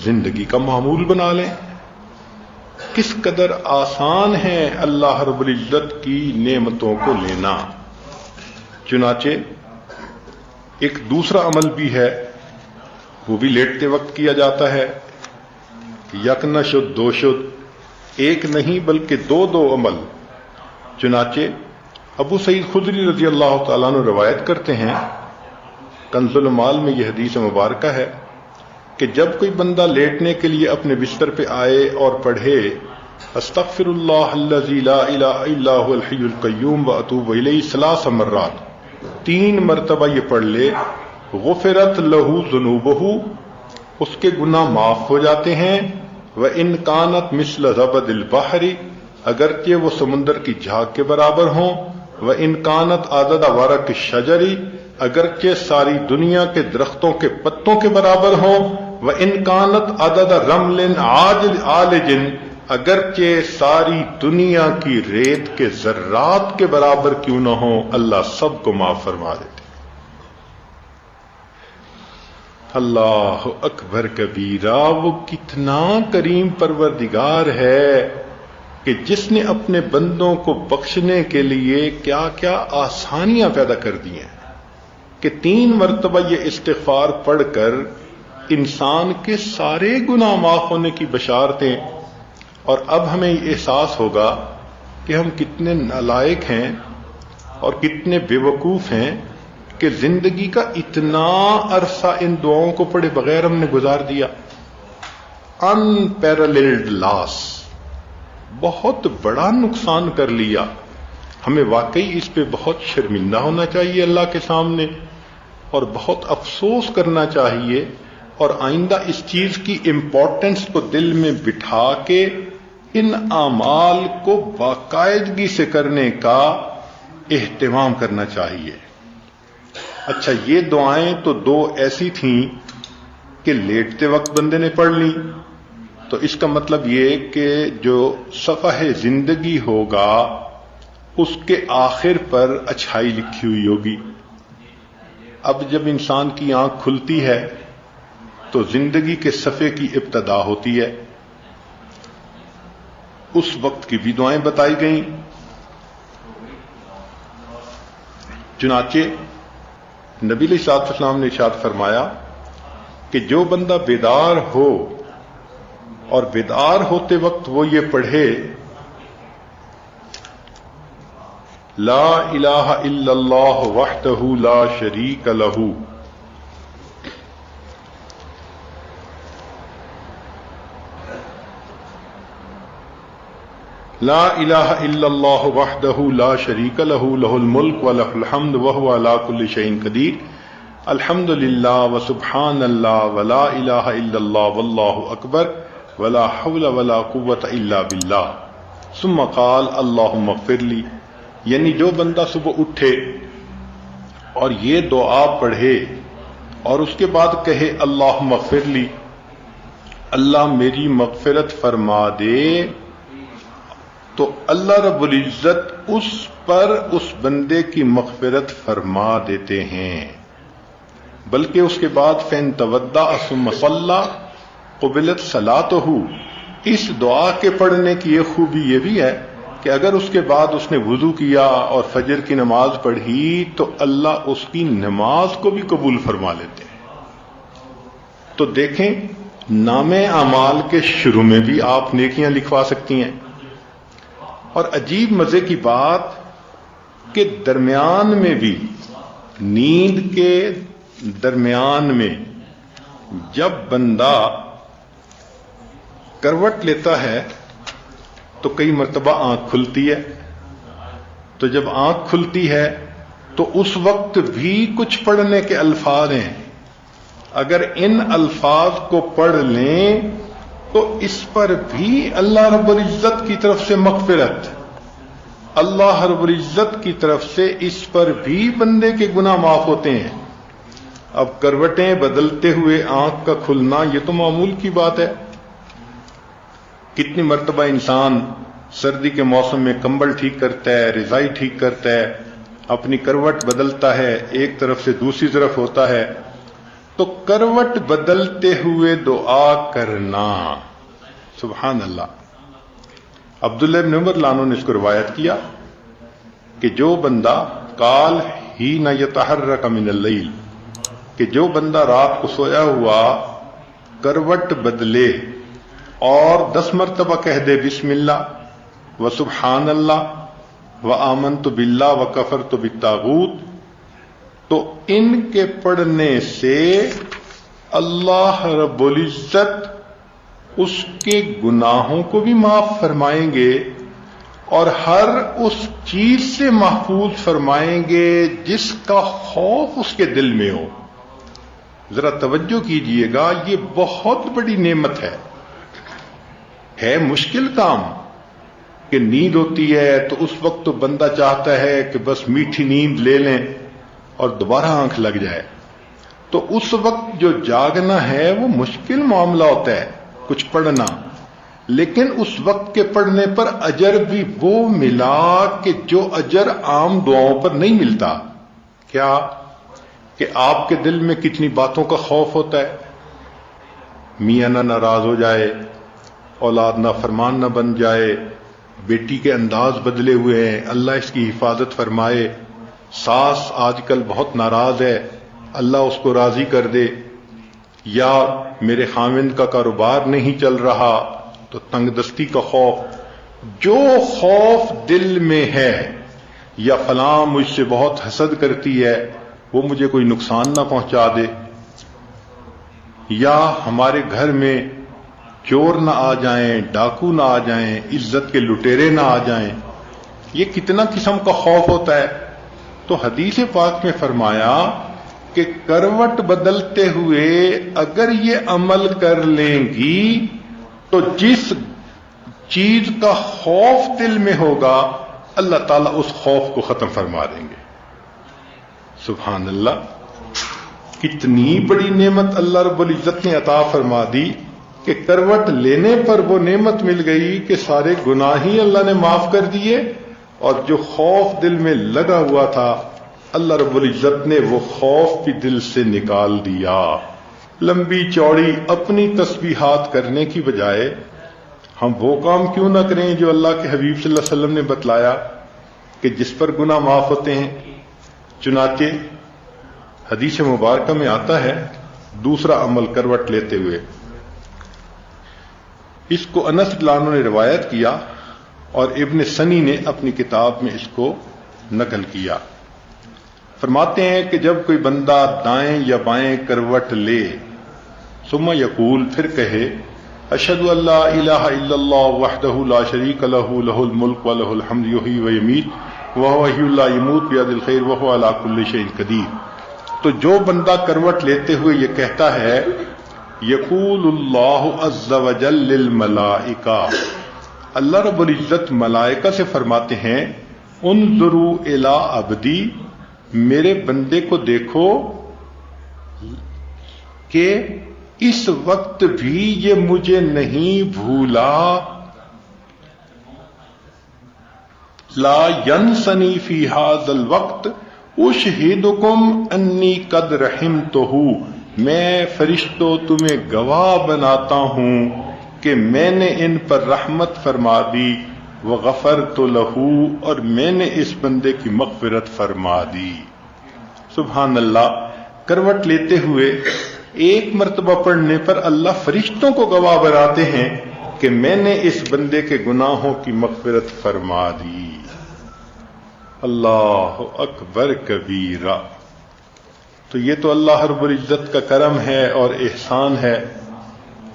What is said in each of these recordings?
زندگی کا معمول بنا لیں۔ کس قدر آسان ہے اللہ رب العزت کی نعمتوں کو لینا۔ چنانچہ ایک دوسرا عمل بھی ہے، وہ بھی لیٹتے وقت کیا جاتا ہے۔ یک نہ شد دو شد، ایک نہیں بلکہ دو عمل۔ چنانچہ ابو سعید خدری رضی اللہ تعالیٰ عنہ روایت کرتے ہیں، کنز المال میں یہ حدیث مبارکہ ہے کہ جب کوئی بندہ لیٹنے کے لیے اپنے بستر پہ آئے اور پڑھے استغفر اللہ الذی لا الہ الا هو الحی القیوم واتوب الیہ 3 مرات، 3 مرتبہ یہ پڑھ لے، غفرت لہ ذنوبہ، اس کے گناہ معاف ہو جاتے ہیں، وَإِن كَانَتْ مِثْلَ زَبَدِ الْبَحْرِ، اگرچہ وہ سمندر کی جھاگ کے برابر ہوں، وَإِن كَانَتْ عَدَدَ وَرَقِ الشَّجَرِ، اگرچہ ساری دنیا کے درختوں کے پتوں کے برابر ہوں، وَإِن كَانَتْ عَدَدَ رَمْلٍ عَالِجٍ، اگرچہ ساری دنیا کی ریت کے ذرات کے برابر کیوں نہ ہوں، اللہ سب کو معاف فرما دیتے۔ اللہ اکبر کبیرہ، وہ کتنا کریم پروردگار ہے کہ جس نے اپنے بندوں کو بخشنے کے لیے کیا کیا آسانیاں پیدا کر دی ہیں کہ 3 مرتبہ یہ استغفار پڑھ کر انسان کے سارے گناہ معاف ہونے کی بشارتیں۔ اور اب ہمیں یہ احساس ہوگا کہ ہم کتنے نالائق ہیں اور کتنے بے وقوف ہیں کہ زندگی کا اتنا عرصہ ان دعاؤں کو پڑھے بغیر ہم نے گزار دیا۔ ان پیراللڈ لاس، بہت بڑا نقصان کر لیا۔ ہمیں واقعی اس پہ بہت شرمندہ ہونا چاہیے اللہ کے سامنے، اور بہت افسوس کرنا چاہیے، اور آئندہ اس چیز کی امپورٹنس کو دل میں بٹھا کے ان اعمال کو باقاعدگی سے کرنے کا اہتمام کرنا چاہیے۔ اچھا، یہ دعائیں تو 2 ایسی تھیں کہ لیٹتے وقت بندے نے پڑھ لی، تو اس کا مطلب یہ کہ جو صفحہ زندگی ہوگا اس کے آخر پر اچھائی لکھی ہوئی ہوگی۔ اب جب انسان کی آنکھ کھلتی ہے تو زندگی کے صفحے کی ابتدا ہوتی ہے، اس وقت کی بھی دعائیں بتائی گئیں۔ چنانچہ نبی علیہ الصلوۃ والسلام نے ارشاد فرمایا کہ جو بندہ بیدار ہو اور بیدار ہوتے وقت وہ یہ پڑھے لا الہ الا اللہ وحدہ لا شریک لہ، لا الہ الا اللہ وحدہ لا شریک لہ لہ الملک ولہ الحمد وہو علی کل شیء قدیر، الحمد للہ وسبحان اللہ ولا الہ الا اللہ واللہ اکبر ولا حول ولا قوۃ الا باللہ، ثم قال اللہم اغفر لی۔ یعنی جو بندہ صبح اٹھے اور یہ دعا پڑھے اور اس کے بعد کہے اللہم اغفر لی، اللہ میری مغفرت فرما دے، تو اللہ رب العزت اس پر اس بندے کی مغفرت فرما دیتے ہیں۔ بلکہ اس کے بعد فَإِن تَوَضَّأَ ثُمَّ صَلَّى قُبِلَتْ صَلَاتُهُ، اس دعا کے پڑھنے کی یہ خوبی یہ بھی ہے کہ اگر اس کے بعد اس نے وضو کیا اور فجر کی نماز پڑھی تو اللہ اس کی نماز کو بھی قبول فرما لیتے ہیں۔ تو دیکھیں، نام اعمال کے شروع میں بھی آپ نیکیاں لکھوا سکتی ہیں، اور عجیب مزے کی بات کہ درمیان میں بھی، نیند کے درمیان میں جب بندہ کروٹ لیتا ہے تو کئی مرتبہ آنکھ کھلتی ہے، تو جب آنکھ کھلتی ہے تو اس وقت بھی کچھ پڑھنے کے الفاظ ہیں، اگر ان الفاظ کو پڑھ لیں تو اس پر بھی اللہ رب العزت کی طرف سے مغفرت، اللہ رب العزت کی طرف سے اس پر بھی بندے کے گناہ معاف ہوتے ہیں۔ اب کروٹیں بدلتے ہوئے آنکھ کا کھلنا یہ تو معمول کی بات ہے، کتنی مرتبہ انسان سردی کے موسم میں کمبل ٹھیک کرتا ہے، رضائی ٹھیک کرتا ہے، اپنی کروٹ بدلتا ہے، ایک طرف سے دوسری طرف ہوتا ہے، تو کروٹ بدلتے ہوئے دعا کرنا. سبحان اللہ. عبداللہ بن عمر لانو نے اس کو روایت کیا کہ جو بندہ قال ہی نہ یتحرک من اللیل، کہ جو بندہ رات کو سویا ہوا کروٹ بدلے اور 10 مرتبہ کہہ دے بسم اللہ و سبحان اللہ و آمنت باللہ و کفرت بالطاغوت، تو ان کے پڑھنے سے اللہ رب العزت اس کے گناہوں کو بھی معاف فرمائیں گے اور ہر اس چیز سے محفوظ فرمائیں گے جس کا خوف اس کے دل میں ہو. ذرا توجہ کیجئے گا، یہ بہت بڑی نعمت ہے مشکل کام کہ نیند ہوتی ہے تو اس وقت تو بندہ چاہتا ہے کہ بس میٹھی نیند لے لیں اور دوبارہ آنکھ لگ جائے، تو اس وقت جو جاگنا ہے وہ مشکل معاملہ ہوتا ہے کچھ پڑھنا، لیکن اس وقت کے پڑھنے پر اجر بھی وہ ملا کہ جو اجر عام دعاؤں پر نہیں ملتا. کیا کہ آپ کے دل میں کتنی باتوں کا خوف ہوتا ہے، میاں نہ ناراض ہو جائے، اولاد نہ فرمان نہ بن جائے، بیٹی کے انداز بدلے ہوئے ہیں اللہ اس کی حفاظت فرمائے، ساس آج کل بہت ناراض ہے اللہ اس کو راضی کر دے، یا میرے خاوند کا کاروبار نہیں چل رہا تو تنگ دستی کا خوف. جو خوف دل میں ہے، یا فلاں مجھ سے بہت حسد کرتی ہے وہ مجھے کوئی نقصان نہ پہنچا دے، یا ہمارے گھر میں چور نہ آ جائیں، ڈاکو نہ آ جائیں، عزت کے لٹیرے نہ آ جائیں، یہ کتنا قسم کا خوف ہوتا ہے. تو حدیث پاک میں فرمایا کہ کروٹ بدلتے ہوئے اگر یہ عمل کر لیں گی تو جس چیز کا خوف دل میں ہوگا اللہ تعالیٰ اس خوف کو ختم فرما دیں گے. سبحان اللہ. کتنی بڑی نعمت اللہ رب العزت نے عطا فرما دی کہ کروٹ لینے پر وہ نعمت مل گئی کہ سارے گناہ ہی اللہ نے معاف کر دیے، اور جو خوف دل میں لگا ہوا تھا اللہ رب العزت نے وہ خوف بھی دل سے نکال دیا. لمبی چوڑی اپنی تسبیحات کرنے کی بجائے ہم وہ کام کیوں نہ کریں جو اللہ کے حبیب صلی اللہ علیہ وسلم نے بتلایا کہ جس پر گناہ معاف ہوتے ہیں. چنانچہ حدیث مبارکہ میں آتا ہے دوسرا عمل کروٹ لیتے ہوئے، اس کو انس رضی اللہ عنہ نے روایت کیا اور ابن سنی نے اپنی کتاب میں اس کو نقل کیا. فرماتے ہیں کہ جب کوئی بندہ دائیں یا بائیں کروٹ لے ثم یقول، پھر کہے اشہد ان لا الہ الا اللہ وحدہ لا شریک لہ لہ الملک ولہ الحمد یحیی ویمیت وہو حی لا یموت بیدہ الخیر وہو علی کل شیء قدیر، تو جو بندہ کروٹ لیتے ہوئے یہ کہتا ہے یقول اللہ عز وجل للملائکہ، اللہ رب العزت ملائکہ سے فرماتے ہیں انظروا الی عبدی، میرے بندے کو دیکھو کہ اس وقت بھی یہ مجھے نہیں بھولا، لا ینسنی فی ھذا الوقت اشہدکم انی قد رحمتہ، میں فرشتوں تمہیں گواہ بناتا ہوں کہ میں نے ان پر رحمت فرما دی، وغفرت لہ، اور میں نے اس بندے کی مغفرت فرما دی. سبحان اللہ. کروٹ لیتے ہوئے ایک مرتبہ پڑھنے پر اللہ فرشتوں کو گواہ بناتے ہیں کہ میں نے اس بندے کے گناہوں کی مغفرت فرما دی. اللہ اکبر کبیرہ. تو یہ تو اللہ رب العزت کا کرم ہے اور احسان ہے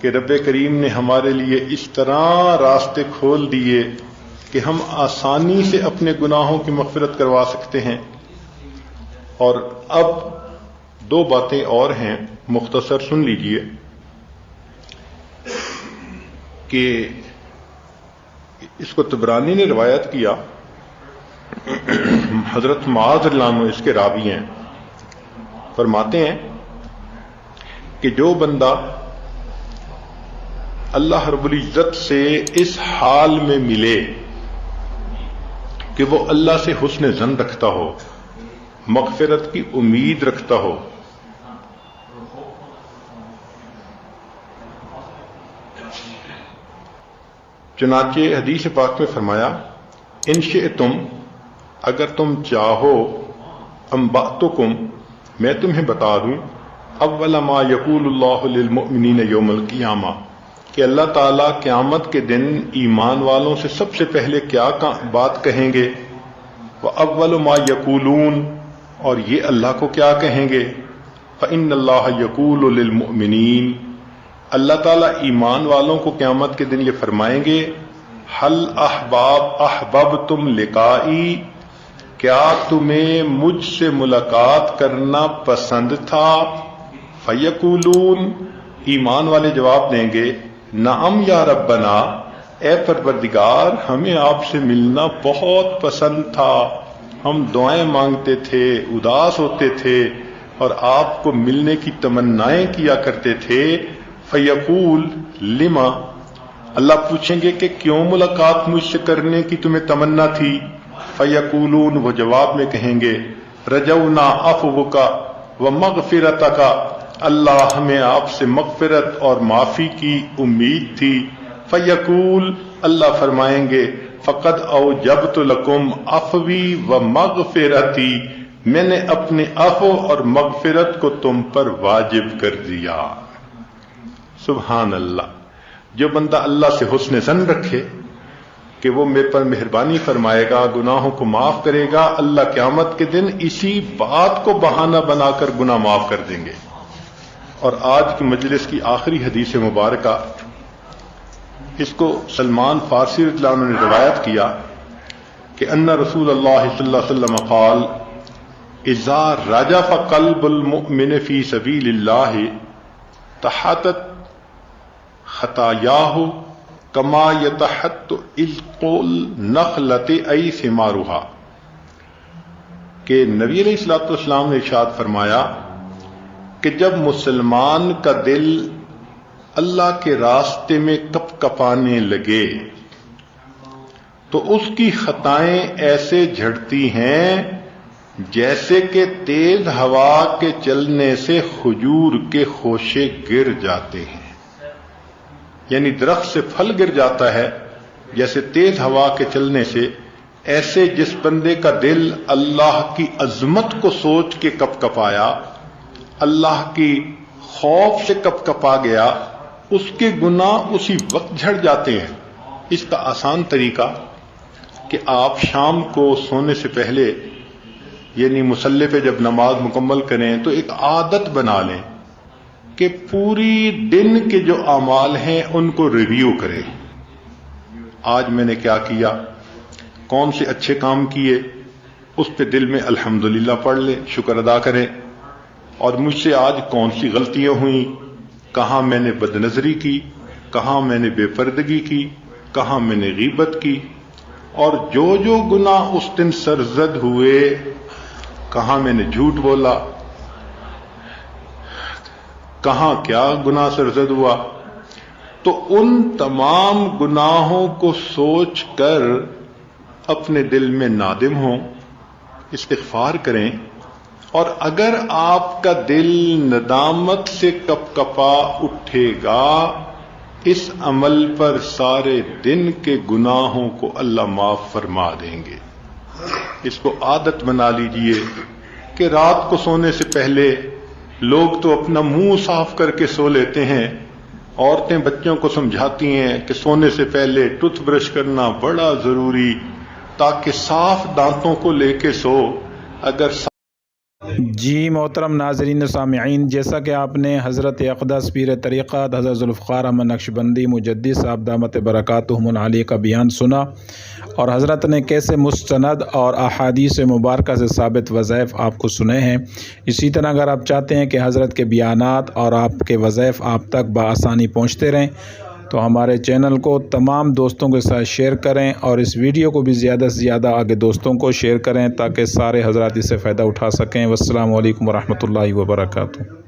کہ رب کریم نے ہمارے لیے اس طرح راستے کھول دیے کہ ہم آسانی سے اپنے گناہوں کی مغفرت کروا سکتے ہیں. اور اب 2 باتیں اور ہیں، مختصر سن لیجئے کہ اس کو طبرانی نے روایت کیا، حضرت معاذ رضی اللہ عنہ اس کے راوی ہیں، فرماتے ہیں کہ جو بندہ اللہ رب العزت سے اس حال میں ملے کہ وہ اللہ سے حسن ظن رکھتا ہو، مغفرت کی امید رکھتا ہو، چنانچہ حدیث پاک میں فرمایا ان شئتم، اگر تم چاہو، انبأتکم، میں تمہیں بتا دوں، اول ما یقول اللہ للمؤمنین یوم القیامہ، کہ اللہ تعالیٰ قیامت کے دن ایمان والوں سے سب سے پہلے کیا بات کہیں گے، وَأَوَّلُ مَا يَقُولُونَ، اور یہ اللہ کو کیا کہیں گے، فَإِنَّ اللَّهَ يَقُولُ لِلْمُؤْمِنِينَ، اللہ تعالیٰ ایمان والوں کو قیامت کے دن یہ فرمائیں گے، حل احببتم لقائی، کیا تمہیں مجھ سے ملاقات کرنا پسند تھا، فیقولون، ایمان والے جواب دیں گے، نعم یا ربنا، اے پروردگار ہمیں آپ سے ملنا بہت پسند تھا، ہم دعائیں مانگتے تھے، اداس ہوتے تھے اور آپ کو ملنے کی تمنائیں کیا کرتے تھے، فیقول لما، اللہ پوچھیں گے کہ کیوں ملاقات مجھ سے کرنے کی تمہیں تمنا تھی، فیقولون، وہ جواب میں کہیں گے، رجونا عفوک ومغفرتک، اللہ ہمیں آپ سے مغفرت اور معافی کی امید تھی، فیقول، اللہ فرمائیں گے، فقد اوجبت لکم عفوی ومغفرتی، میں نے اپنے عفو اور مغفرت کو تم پر واجب کر دیا۔ سبحان اللہ۔ جو بندہ اللہ سے حسن ظن رکھے کہ وہ میرے پر مہربانی فرمائے گا، گناہوں کو معاف کرے گا، اللہ قیامت کے دن اسی بات کو بہانہ بنا کر گناہ معاف کر دیں گے۔ اور آج کی مجلس کی آخری حدیث مبارکہ، اس کو سلمان فارسی رضی اللہ عنہ نے روایت کیا کہ ان رسول اللہ صلی اللہ علیہ وسلم قال اذا رجف قلب المؤمن فی سبیل اللہ تحطت خطایاہ کما یتحط عذق النخلۃ ای ثمارها، کہ نبی علیہ الصلوۃ والسلام نے ارشاد فرمایا کہ جب مسلمان کا دل اللہ کے راستے میں کپ کپانے لگے تو اس کی خطائیں ایسے جھڑتی ہیں جیسے کہ تیز ہوا کے چلنے سے کھجور کے خوشے گر جاتے ہیں، یعنی درخت سے پھل گر جاتا ہے جیسے تیز ہوا کے چلنے سے، ایسے جس بندے کا دل اللہ کی عظمت کو سوچ کے کپ کپایا، اللہ کی خوف سے کپ کپا گیا، اس کے گناہ اسی وقت جھڑ جاتے ہیں۔ اس کا آسان طریقہ کہ آپ شام کو سونے سے پہلے، یعنی مصلی پہ جب نماز مکمل کریں تو ایک عادت بنا لیں کہ پوری دن کے جو اعمال ہیں ان کو ریویو کریں۔ آج میں نے کیا کیا، کون سے اچھے کام کیے، اس پہ دل میں الحمدللہ پڑھ لیں، شکر ادا کریں، اور مجھ سے آج کون سی غلطیاں ہوئیں، کہاں میں نے بد نظری کی، کہاں میں نے بے پردگی کی، کہاں میں نے غیبت کی، اور جو جو گناہ اس دن سرزد ہوئے، کہاں میں نے جھوٹ بولا، کہاں کیا گناہ سرزد ہوا، تو ان تمام گناہوں کو سوچ کر اپنے دل میں نادم ہوں، استغفار کریں، اور اگر آپ کا دل ندامت سے کپ کپا اٹھے گا، اس عمل پر سارے دن کے گناہوں کو اللہ معاف فرما دیں گے۔ اس کو عادت بنا لیجئے کہ رات کو سونے سے پہلے لوگ تو اپنا منہ صاف کر کے سو لیتے ہیں، عورتیں بچوں کو سمجھاتی ہیں کہ سونے سے پہلے ٹوتھ برش کرنا بڑا ضروری، تاکہ صاف دانتوں کو لے کے سو۔ اگر جی محترم ناظرین و سامعین، جیسا کہ آپ نے حضرت اقدس پیر طریقت حضرت ذوالفقار احمد نقشبندی مجدد صاحب دامت برکاتہم العالیہ کا بیان سنا، اور حضرت نے کیسے مستند اور احادیث مبارکہ سے ثابت وظائف آپ کو سنے ہیں، اسی طرح اگر آپ چاہتے ہیں کہ حضرت کے بیانات اور آپ کے وظائف آپ تک بآسانی پہنچتے رہیں تو ہمارے چینل کو تمام دوستوں کے ساتھ شیئر کریں، اور اس ویڈیو کو بھی زیادہ سے زیادہ آگے دوستوں کو شیئر کریں تاکہ سارے حضرات اس سے فائدہ اٹھا سکیں۔ والسلام علیکم ورحمۃ اللہ وبرکاتہ۔